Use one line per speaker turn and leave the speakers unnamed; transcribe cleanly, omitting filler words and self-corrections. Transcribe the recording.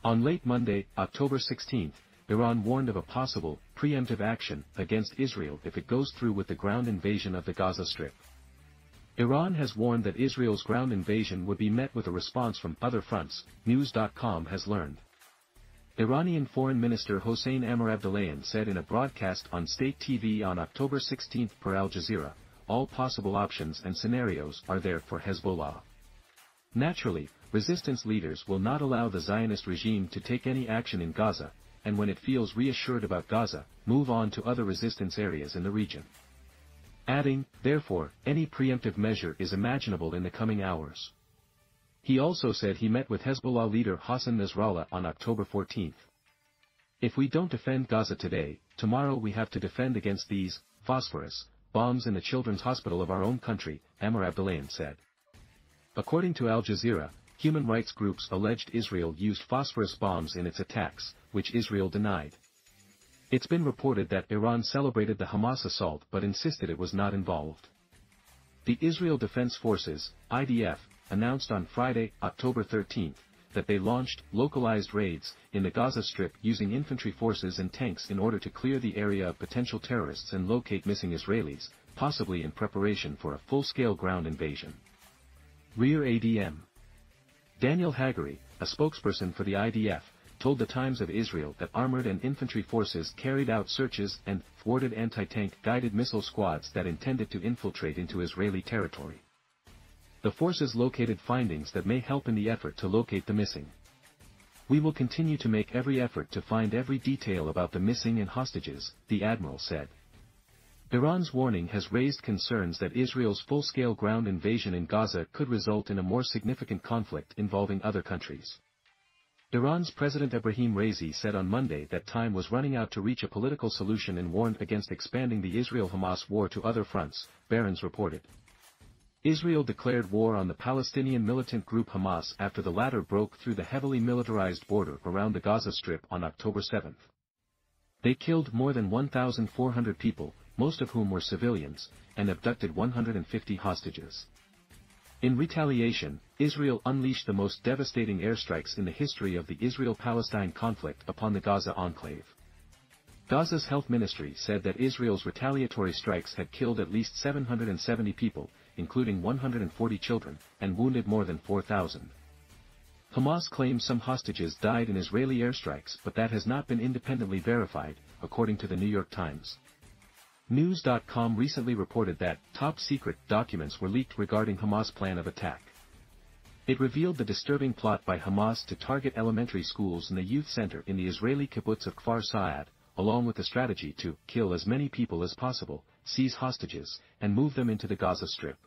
On late Monday, October 16, Iran warned of a possible, preemptive action against Israel if it goes through with the ground invasion of the Gaza Strip. Iran has warned that Israel's ground invasion would be met with a response from other fronts, News.com has learned. Iranian Foreign Minister Hossein Amirabdollahian said in a broadcast on state TV on October 16 per Al Jazeera, all possible options and scenarios are there for Hezbollah. Naturally, resistance leaders will not allow the Zionist regime to take any action in Gaza, and when it feels reassured about Gaza, move on to other resistance areas in the region. Adding, therefore, any preemptive measure is imaginable in the coming hours. He also said he met with Hezbollah leader Hassan Nasrallah on October 14. If we don't defend Gaza today, tomorrow we have to defend against these, phosphorus, bombs in the children's hospital of our own country, Amirabdollahian said. According to Al Jazeera, human rights groups alleged Israel used phosphorus bombs in its attacks, which Israel denied. It's been reported that Iran celebrated the Hamas assault but insisted it was not involved. The Israel Defense Forces, IDF, announced on Friday, October 13, that they launched localized raids in the Gaza Strip using infantry forces and tanks in order to clear the area of potential terrorists and locate missing Israelis, possibly in preparation for a full-scale ground invasion. Rear ADM Daniel Hagari, a spokesperson for the IDF, told the Times of Israel that armored and infantry forces carried out searches and thwarted anti-tank guided missile squads that intended to infiltrate into Israeli territory. The forces located findings that may help in the effort to locate the missing. We will continue to make every effort to find every detail about the missing and hostages, the admiral said. Iran's warning has raised concerns that Israel's full-scale ground invasion in Gaza could result in a more significant conflict involving other countries. Iran's President Ebrahim Raisi said on Monday that time was running out to reach a political solution and warned against expanding the Israel-Hamas war to other fronts, Barron's reported. Israel declared war on the Palestinian militant group Hamas after the latter broke through the heavily militarized border around the Gaza Strip on October 7. They killed more than 1,400 people, most of whom were civilians, and abducted 150 hostages. In retaliation, Israel unleashed the most devastating airstrikes in the history of the Israel-Palestine conflict upon the Gaza enclave. Gaza's health ministry said that Israel's retaliatory strikes had killed at least 770 people, including 140 children, and wounded more than 4,000. Hamas claims some hostages died in Israeli airstrikes, but that has not been independently verified, according to the New York Times. News.com recently reported that top-secret documents were leaked regarding Hamas' plan of attack. It revealed the disturbing plot by Hamas to target elementary schools and the youth center in the Israeli kibbutz of Kfar Saad, along with the strategy to kill as many people as possible, seize hostages, and move them into the Gaza Strip.